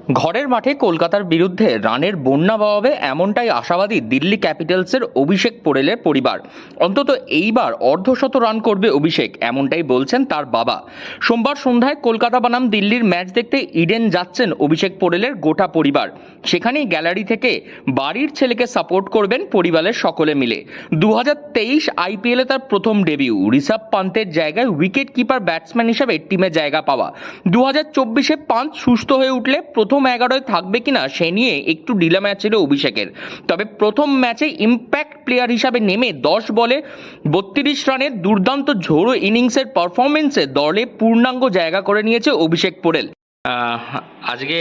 ঘরের মাঠে কলকাতার বিরুদ্ধে রানের বন্যা বওয়াবে এমনটাই আশাবাদী দিল্লি ক্যাপিটালসের অভিষেক পোরেলের পরিবার। অন্তত এইবার অর্ধশত রান করবে অভিষেক, এমনটাই বলছেন তার বাবা। সোমবার সন্ধ্যায় কলকাতা বনাম দিল্লির ম্যাচ দেখতে ইডেন যাচ্ছেন অভিষেক পোরেলের গোটা পরিবার। সেখানেই গ্যালারি থেকে বাড়ির ছেলেকে সাপোর্ট করবেন পরিবারের সকলে মিলে। 2023 আইপিএলে তার প্রথম ডেবিউ, ঋষভ পান্তের জায়গায় উইকেট কিপার ব্যাটসম্যান হিসেবে টিমে জায়গা পাওয়া। 2024-এ পান্ত সুস্থ হয়ে উঠলে প্রথম 11-য় থাকবে কিনা সে নিয়ে একটু ডিলেমা ছিল অভিষেকের। তবে প্রথম ম্যাচে ইম্প্যাক্ট প্লেয়ার হিসাবে নেমে 10 বলে 32 রানের দুর্দান্ত ঝোড়ো ইনিংসের পারফরমেন্সে দলে পূর্ণাঙ্গ জায়গা করে নিয়েছে অভিষেক পোরেল। আজকে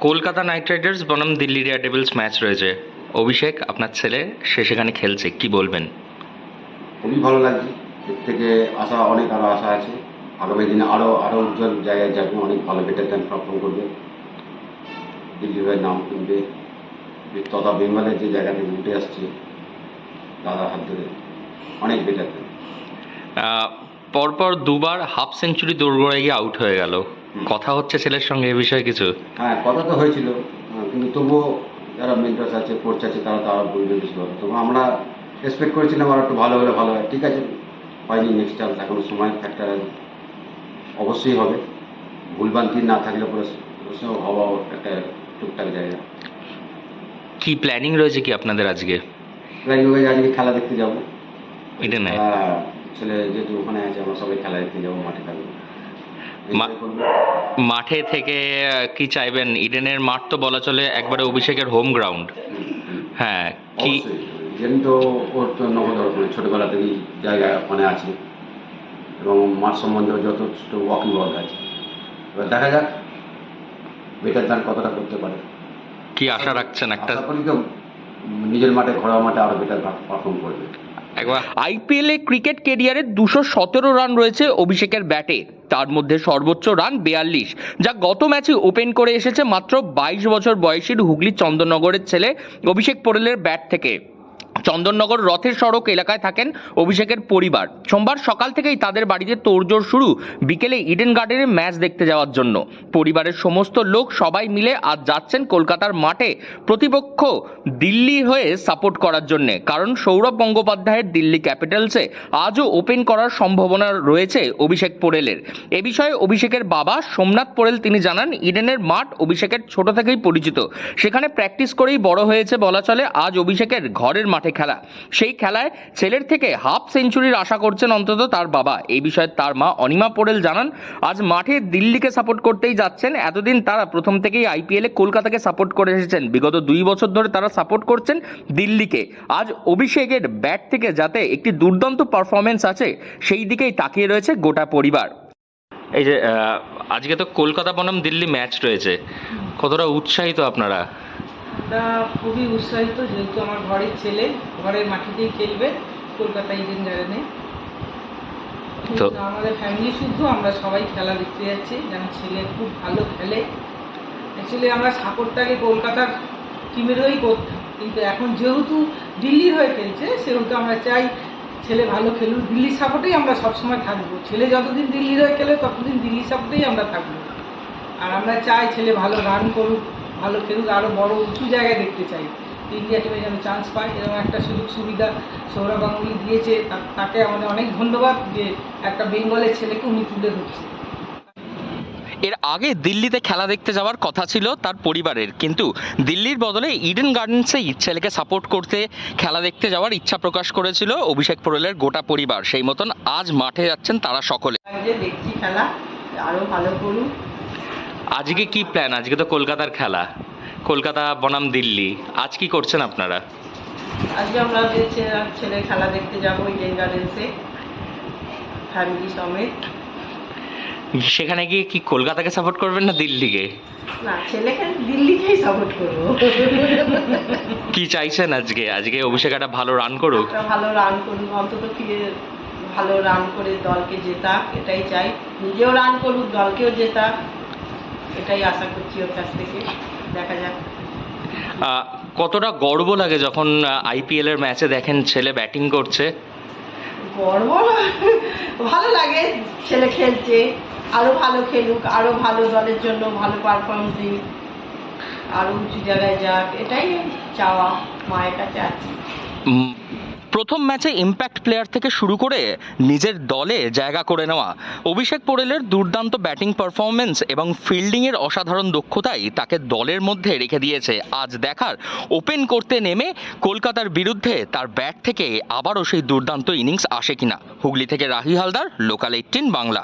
কলকাতা নাইট রাইডার্স বনাম দিল্লি ডেয়ারডেভিলস ম্যাচ রয়েছে। অভিষেক, আপনার ছেলে, সে সেখানে খেলছে, কি বলবেন? খুবই ভালো লাগছে। এর থেকে অনেক আরও আশা আছে। আগামী দিনে আরও উজ্জ্বল জায়গায় যাবে, অনেক ভালো বেটার দেন পারফর্ম করবে, দিল্লি হয়ে নাম কিনবে, তথা বেঙ্গলের যে জায়গা থেকে উঠে আসছে দাদার হাত ধরে অনেক বেটার দেন। পরপর দুবার হাফ সেঞ্চুরি দৌড়গড়ায় গিয়ে আউট হয়ে গেল। কথা হচ্ছে ছেলের সঙ্গে এ বিষয়ে কিছু? হ্যাঁ, কথা তো হয়েছিল, কিন্তু তবুও যারা মেন্টরস আছে, কোচ আছে, তারা বলবে বেশি ভালো। তবু আমরা এক্সপেক্ট করেছিলাম আর একটু ভালো হলে ভালো হয়। ঠিক আছে, হয়নি, নেক্সট চান্স এখনো সময় ফ্যাক্টর অবশ্যই হবে। ভুলভ্রান্তি না থাকলে পরে অবশ্যই হওয়া একটা টুকটাক জায়গা। কি প্ল্যানিং রয়েছে কি আপনাদের আজকে? প্ল্যানিং হয়ে আজকে খেলা দেখতে যাবো। এটা নেই, ছেলে যেহেতু ওখানে আছে, আমরা সবাই খেলা দেখতে যাবো, মাঠে থাকবো। মাঠে থেকে কি চাইবেন? ইডেনের মাঠ তো বলা চলে একবারে অভিষেকের হোম গ্রাউন্ড। হ্যাঁ, কি ইডেন তো ওর তো নবদর্পণে ছোটবেলা থেকেই জায়গা ওখানে আছে এবং মাঠ সম্বন্ধেও যথেষ্ট ওয়াকিবহাল আছে। এবার দেখা যাক বেটার দান কতটা করতে পারে। কি আশা রাখছেন? একটা নিজের মাঠে, ঘরোয়া মাঠে আরো বেটার পারফর্ম করবে। আইপিএলে ক্রিকেট ক্যারিয়ারে 217 রান রয়েছে অভিষেকের ব্যাটে, তার মধ্যে সর্বোচ্চ রান 42, যা গত ম্যাচে ওপেন করে এসেছে মাত্র 22 বছর বয়সী হুগলির চন্দননগরের ছেলে অভিষেক পোরেলের ব্যাট থেকে। চন্দননগর রথের সড়ক এলাকায় থাকেন অভিষেকের পরিবার। সোমবার সকাল থেকেই তাদের বাড়িতে তোড়জোড় শুরু বিকেলে ইডেন গার্ডেনে ম্যাচ দেখতে যাওয়ার জন্য। পরিবারের সমস্ত লোক সবাই মিলে আজ যাচ্ছেন কলকাতার মাঠে প্রতিপক্ষ দিল্লি হয়ে সাপোর্ট করার জন্য, কারণ সৌরভ গঙ্গোপাধ্যায়ের দিল্লি ক্যাপিটালসে আজও ওপেন করার সম্ভাবনা রয়েছে অভিষেক পোরেলের। এ বিষয়ে অভিষেকের বাবা সোমনাথ পোরেল তিনি জানান, ইডেনের মাঠ অভিষেকের ছোট থেকেই পরিচিত, সেখানে প্র্যাকটিস করেই বড় হয়েছে বলা চলে। আজ অভিষেকের ঘরের মাঠে খেলা, সেই খেলায় ছেলের থেকে হাফ সেঞ্চুরির আশা করছেন অন্তত তার বাবা। এই বিষয়ে তার মা অনিমা পোরেল জানান, আজ মাঠে দিল্লিকে সাপোর্ট করতেই যাচ্ছেন। এতদিন তারা প্রথম থেকেই আইপিএলে কলকাতাকে সাপোর্ট করে এসেছেন, বিগত 2 বছর ধরে তারা সাপোর্ট করছেন দিল্লিকে। আজ অভিষেকের ব্যাট থেকে যাতে একটি দুর্দান্ত পারফরমেন্স আছে সেই দিকেই তাকিয়ে রয়েছে গোটা পরিবার। এই যে আজকে তো কলকাতা বনাম দিল্লি ম্যাচ রয়েছে, কতটা উৎসাহিত আপনারা? আমরা খুবই উৎসাহিত, যেহেতু আমার ঘরের ছেলে ঘরের মাটিতেই খেলবে কলকাতা ইডেন গার্ডেনে। তো আমাদের ফ্যামিলি শুদ্ধ আমরা সবাই খেলা দেখতে যাচ্ছি, যেন ছেলে খুব ভালো খেলে। অ্যাকচুয়ালি আমরা সাপোর্টটাকে কলকাতার টিমের হয়েই করতাম, কিন্তু এখন যেহেতু দিল্লির হয়ে খেলছে সেহেতু আমরা চাই ছেলে ভালো খেলুক। দিল্লির সাপোর্টেই আমরা সবসময় থাকবো। ছেলে যতদিন দিল্লির হয়ে খেলে ততদিন দিল্লির সাপোর্টেই আমরা থাকবো। আর আমরা চাই ছেলে ভালো রান করুক, ভালো খেলুক, আরও বড় উঁচু জায়গায় দেখতে চাই। ইন্ডিয়া টিমে যেন চান্স পায়, এরকম একটা সুযোগ সুবিধা সৌরভ গাঙ্গুলি দিয়েছে, তাকে আমাদের অনেক ধন্যবাদ যে একটা বেঙ্গলের ছেলেকে উনি তুলে ধরছে। এর আগে দিল্লিতে খেলা দেখতে যাওয়ার কথা ছিল তার পরিবারের, কিন্তু দিল্লির বদলে ইডেন গার্ডেন্সেই ছেলেকে সাপোর্ট করতে খেলা দেখতে যাওয়ার ইচ্ছা প্রকাশ করেছিল অভিষেক পোরেলের গোটা পরিবার। সেই মতন আজ মাঠে যাচ্ছেন তারা সকলে। দেখছি খেলা আরও ভালো করুন। আজকে কি প্ল্যান? আজকে তো কলকাতার খেলা, কলকাতা বনাম দিল্লি, আজ কি করছেন আপনারা? আজকে আমরা ছেলে খেলা দেখতে যাবো ইডেন গার্ডেন্সে ফ্যামিলি সমেত। সেখানে গিয়ে কি কলকাতাকে সাপোর্ট করবেন না দিল্লিকে? না, ছেলেকে দিল্লিকেই সাপোর্ট করবো। কি চাইছেন আজকে? আজকে অভিষেক একটা ভালো রান করুক, ভালো রান করুক, অন্তত ভালো রান করে দলকে জেতা, এটাই চাই। নিজেও রান করুক, দলকেও জেতা, এটাই আশা করছি ওর কাছ থেকে। দেখা যাক। কতটা গর্ব লাগে যখন আইপিএল এর ম্যাচে দেখেন ছেলে ব্যাটিং করছে? গর্ব ভালো লাগে, ছেলে খেলছে, আরো ভালো খেলুক, আরো ভালো দলের জন্য ভালো পারফরমেন্স দিক, আরও উঁচু জায়গায় যাক, এটাই চাওয়া মায়ের কাছে আছে। প্রথম ম্যাচে ইম্প্যাক্ট প্লেয়ার থেকে শুরু করে নিজের দলে জায়গা করে নেওয়া অভিষেক পোরেলের দুর্দান্ত ব্যাটিং পারফরমেন্স এবং ফিল্ডিংয়ের অসাধারণ দক্ষতাই তাকে দলের মধ্যে রেখে দিয়েছে। আজ দেখার ওপেন করতে নেমে কলকাতার বিরুদ্ধে তার ব্যাট থেকে আবারও সেই দুর্দান্ত ইনিংস আসে কিনা। হুগলি থেকে রাহি হালদার, লোকাল 18 বাংলা।